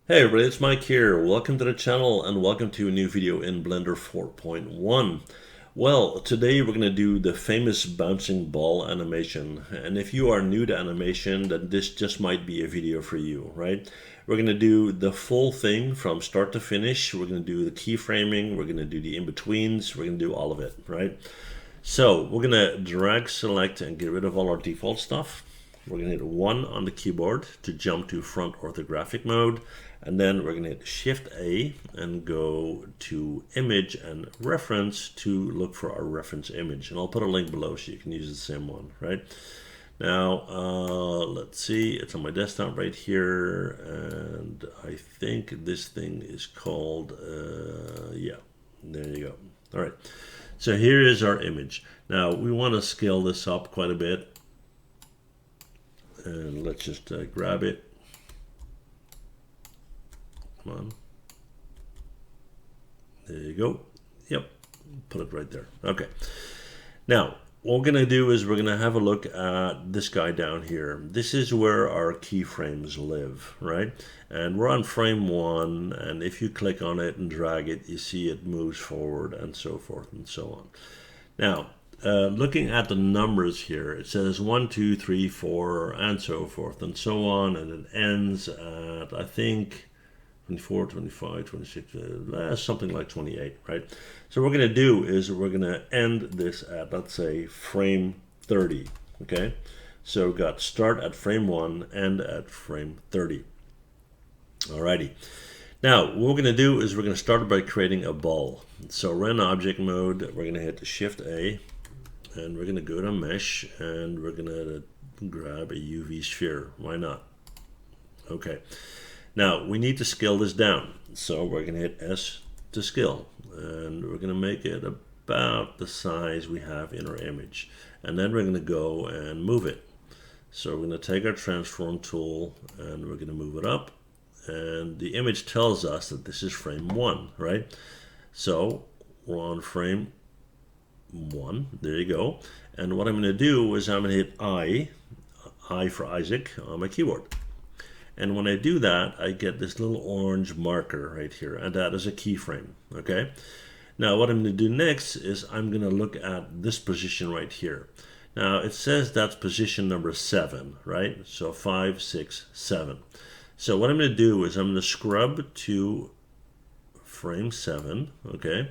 Hey everybody, it's Mike here. Welcome to the channel and welcome to a new video in Blender 4.1. Well, today we're going to do the famous bouncing ball animation. And if you are new to animation, then this just might be a video for you, right? We're going to do the full thing from start to finish. We're going to do the keyframing, we're going to do the in-betweens, we're going to do all of it, right? So we're going to drag, select, and get rid of all our default stuff. We're going to hit 1 on the keyboard to jump to front orthographic mode. And then we're going to hit Shift A and go to Image and Reference to look for our reference image. And I'll put a link below so you can use the same one, right? Now, let's see. It's on my desktop right here. And I think this thing is called, yeah, there you go. All right. So here is our image. Now, we want to scale this up quite a bit. And let's just grab it. Come on. There you go. Yep. Put it right there. Okay. Now, what we're going to do is we're going to have a look at this guy down here. This is where our keyframes live, right? And we're on frame 1, and if you click on it and drag it, you see it moves forward and so forth and so on. Now, looking at the numbers here, it says 1, 2, 3, 4, and so forth and so on, and it ends at, I think, 24, 25, 26, something like 28, right? So what we're going to do is we're going to end this at, let's say, frame 30, okay? So we've got start at frame 1, end at frame 30. Alrighty. Now, what we're going to do is we're going to start by creating a ball. So we're in object mode, we're going to hit Shift A, and we're going to go to Mesh, and we're going to grab a UV sphere. Why not? Okay. Now, we need to scale this down. So we're going to hit S to scale, and we're going to make it about the size we have in our image. And then we're going to go and move it. So we're going to take our transform tool, and we're going to move it up. And the image tells us that this is frame 1, right? So we're on frame 1. There you go. And what I'm going to do is I'm going to hit I for Isaac on my keyboard. And when I do that, I get this little orange marker right here, and that is a keyframe, okay? Now, what I'm going to do next is I'm going to look at this position right here. Now, it says that's position number 7, right? So 5, 6, 7. So what I'm going to do is I'm going to scrub to frame 7, okay?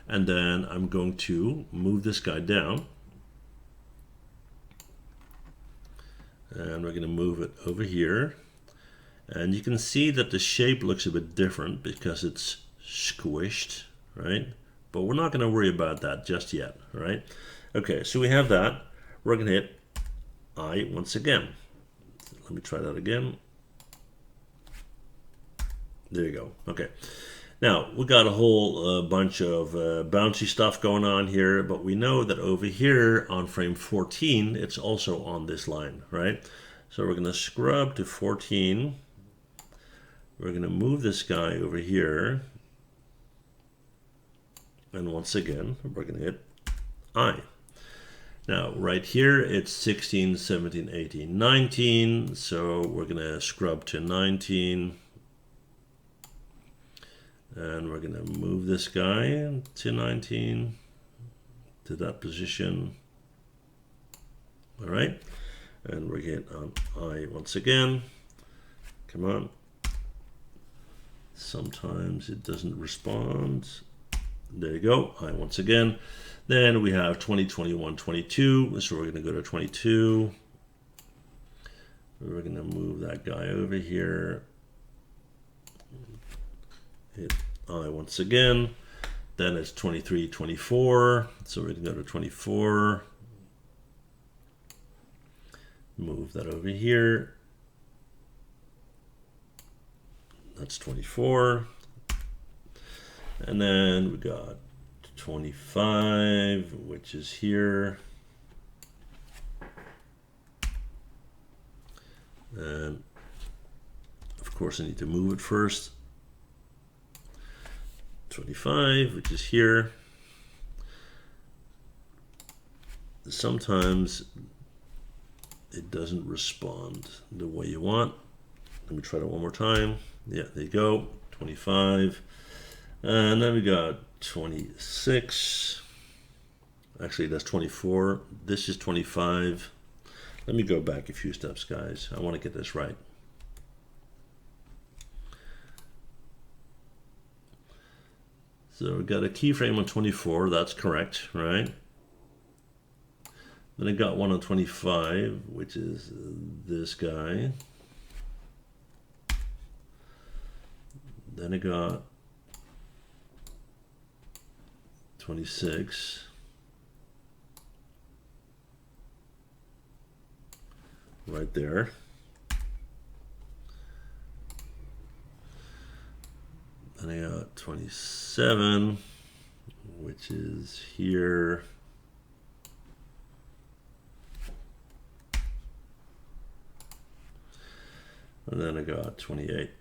And then I'm going to move this guy down. And we're going to move it over here. And you can see that the shape looks a bit different because it's squished, right? But we're not going to worry about that just yet, right? Okay, so we have that. We're going to hit I once again. Let me try that again. There you go. Okay. Now, we got a whole bunch of bouncy stuff going on here, but we know that over here on frame 14, it's also on this line, right? So we're going to scrub to 14. We're going to move this guy over here. And once again, we're going to hit I. Now, right here, it's 16, 17, 18, 19. So we're going to scrub to 19. And we're going to move this guy to 19, to that position. All right. And we're going to hit I once again. Come on. Sometimes it doesn't respond. There you go. I once again. Then we have 20, 21, 22. So we're going to go to 22. We're going to move that guy over here. Hit I once again. Then it's 23, 24. So we're going to go to 24. Move that over here. That's 24. And then we got 25, which is here. And of course I need to move it first. 25, which is here. Sometimes it doesn't respond the way you want. Let me try that one more time. Yeah, there you go, 25. And then we got 26. Actually, that's 24. This is 25. Let me go back a few steps, guys. I want to get this right. So we got a keyframe on 24. That's correct, right? Then I got one on 25, which is this guy. Then I got 26. Right there. Then I got 27, which is here. And then I got 28.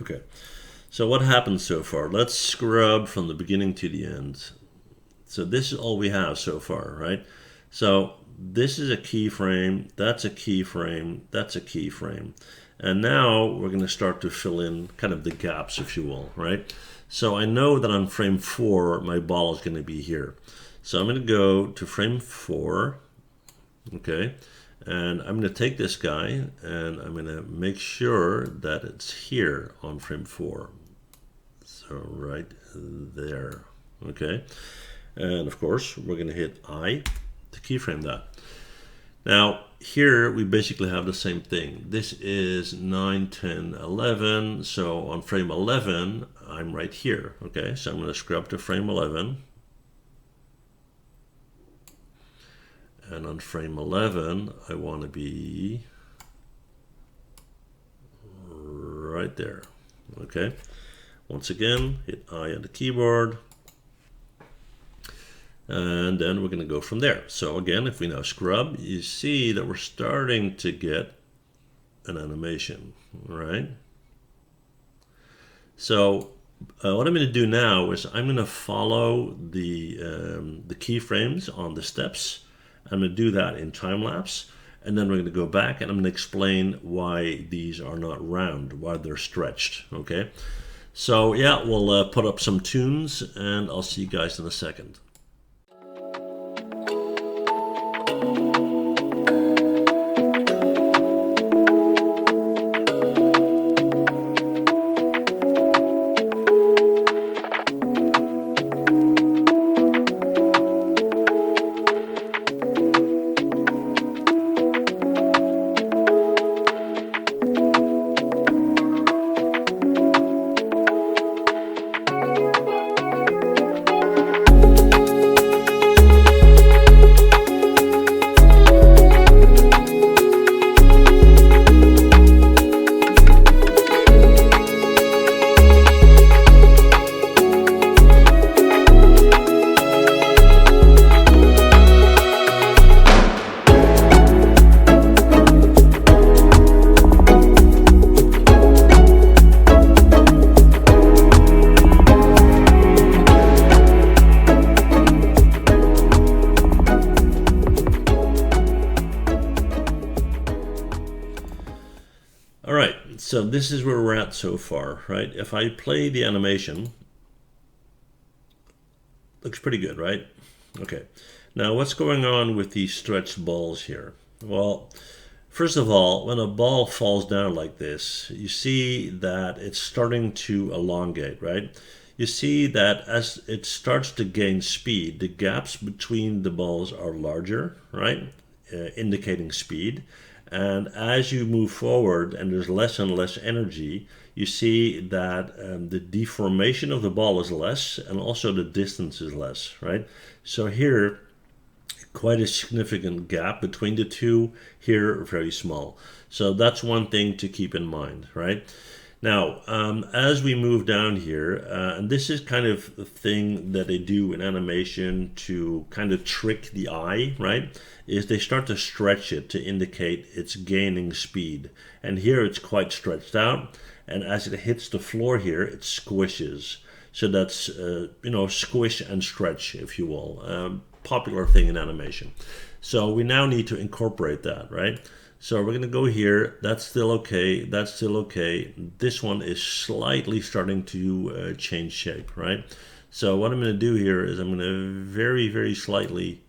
Okay, so what happened so far? Let's scrub from the beginning to the end. So this is all we have so far, right? So this is a keyframe, that's a keyframe, that's a keyframe. And now we're going to start to fill in kind of the gaps, if you will, right? So I know that on frame 4, my ball is going to be here. So I'm going to go to frame 4, okay? And I'm going to take this guy and I'm going to make sure that it's here on frame 4. So right there, okay? And of course, we're going to hit I to keyframe that. Now, here we basically have the same thing. This is 9, 10, 11. So on frame 11, I'm right here, okay? So I'm going to scrub to frame 11. And on frame 11, I want to be right there, okay? Once again, hit I on the keyboard. And then we're going to go from there. So again, if we now scrub, you see that we're starting to get an animation, right? So what I'm going to do now is I'm going to follow the keyframes on the steps. I'm going to do that in time lapse, and then we're going to go back and I'm going to explain why these are not round, why they're stretched, okay? So yeah, we'll put up some tunes and I'll see you guys in a second. So this is where we're at so far, right? If I play the animation, looks pretty good, right? Okay. Now what's going on with these stretched balls here? Well, first of all, when a ball falls down like this, you see that it's starting to elongate, right? You see that as it starts to gain speed, the gaps between the balls are larger, right? Indicating speed. And as you move forward and there's less and less energy, you see that the deformation of the ball is less and also the distance is less, right? So here, quite a significant gap between the two, here very small. So that's one thing to keep in mind, right? Now, as we move down here, and this is kind of the thing that they do in animation to kind of trick the eye, right? Is they start to stretch it to indicate it's gaining speed. And here it's quite stretched out. And as it hits the floor here, it squishes. So that's, you know, squish and stretch, if you will. Popular thing in animation. So we now need to incorporate that, right? So we're going to go here. That's still okay. That's still okay. This one is slightly starting to change shape, right? So what I'm going to do here is I'm going to very, very slightly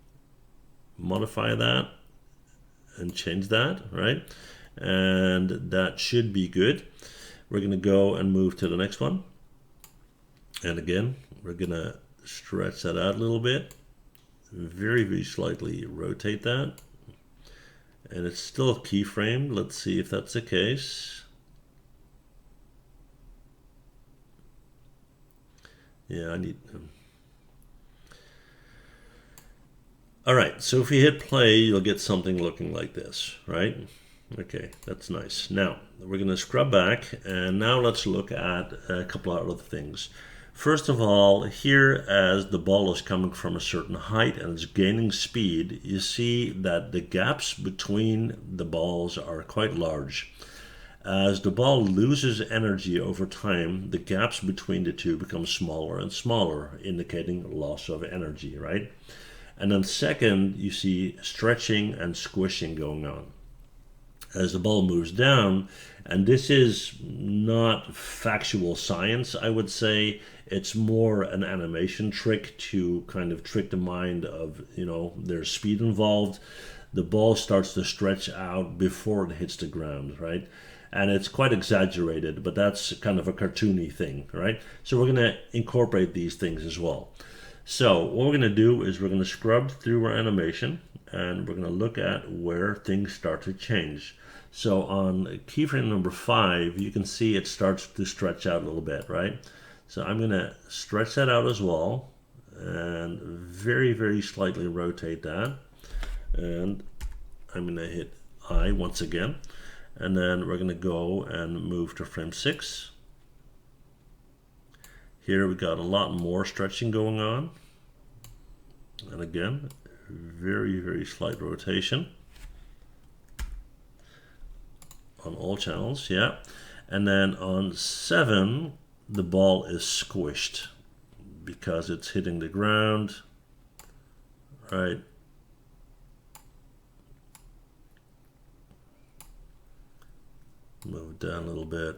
modify that and change that, right? And that should be good. We're going to go and move to the next one. And again, we're going to stretch that out a little bit. Very, very slightly rotate that. And it's still keyframed. Let's see if that's the case. Yeah, I need... All right, so if you hit play, you'll get something looking like this, right? Okay, that's nice. Now, we're going to scrub back, and now let's look at a couple of other things. First of all, here as the ball is coming from a certain height and it's gaining speed, you see that the gaps between the balls are quite large. As the ball loses energy over time, the gaps between the two become smaller and smaller, indicating loss of energy, right? And then second, you see stretching and squishing going on. As the ball moves down, and this is not factual science, I would say, it's more an animation trick to kind of trick the mind of, you know, there's speed involved. The ball starts to stretch out before it hits the ground, right? And it's quite exaggerated, but that's kind of a cartoony thing, right? So we're going to incorporate these things as well. So what we're going to do is we're going to scrub through our animation, and we're going to look at where things start to change. So on keyframe number 5, you can see it starts to stretch out a little bit, right? So I'm going to stretch that out as well, and very, very slightly rotate that. And I'm going to hit I once again, and then we're going to go and move to frame 6. Here we got a lot more stretching going on. And again, very, very slight rotation on all channels, yeah. And then on 7, the ball is squished because it's hitting the ground, right? Move down a little bit.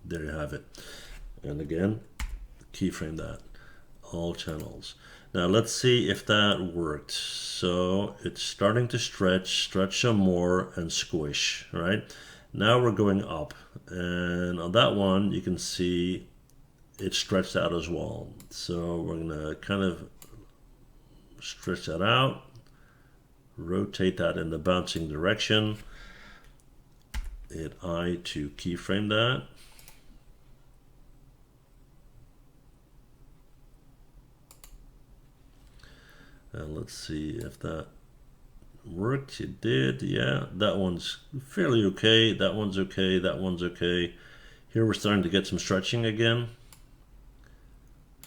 There you have it. And again, keyframe that, all channels. Now let's see if that worked. So it's starting to stretch some more and squish, right? Now we're going up, and on that one you can see it stretched out as well. So we're gonna kind of stretch that out, rotate that in the bouncing direction, hit I to keyframe that. And let's see if that worked. It did, yeah. That one's fairly okay. That one's okay. That one's okay. Here we're starting to get some stretching again.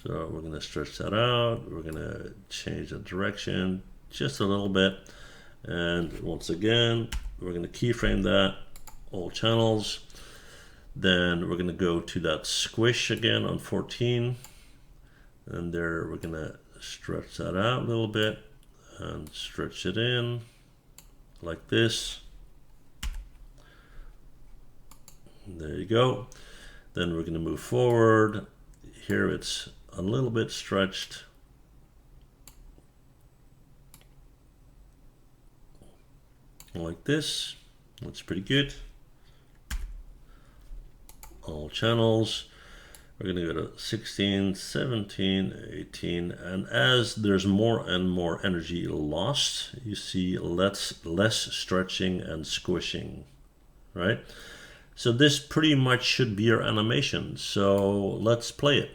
So we're going to stretch that out. We're going to change the direction just a little bit. And once again, we're going to keyframe that, all channels. Then we're going to go to that squish again on 14. And there we're going to stretch that out a little bit and stretch it in like this. There you go. Then we're going to move forward. Here it's a little bit stretched. Like this. That's pretty good. All channels. We're going to go to 16, 17, 18, and as there's more and more energy lost, you see less stretching and squishing, right? So this pretty much should be our animation. So let's play it.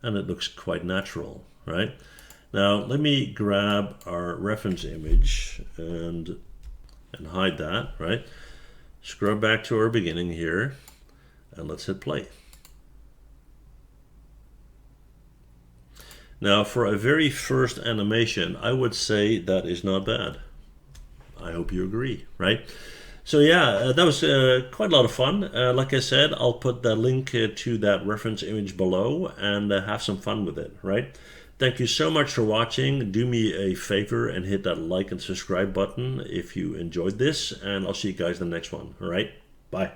And it looks quite natural, right? Now let me grab our reference image and hide that, right? Scrub back to our beginning here. And let's hit play. Now for a very first animation, I would say that is not bad. I hope you agree, right? So yeah, that was quite a lot of fun. Like I said, I'll put the link to that reference image below and have some fun with it, right? Thank you so much for watching. Do me a favor and hit that like and subscribe button if you enjoyed this, and I'll see you guys in the next one. All right, bye.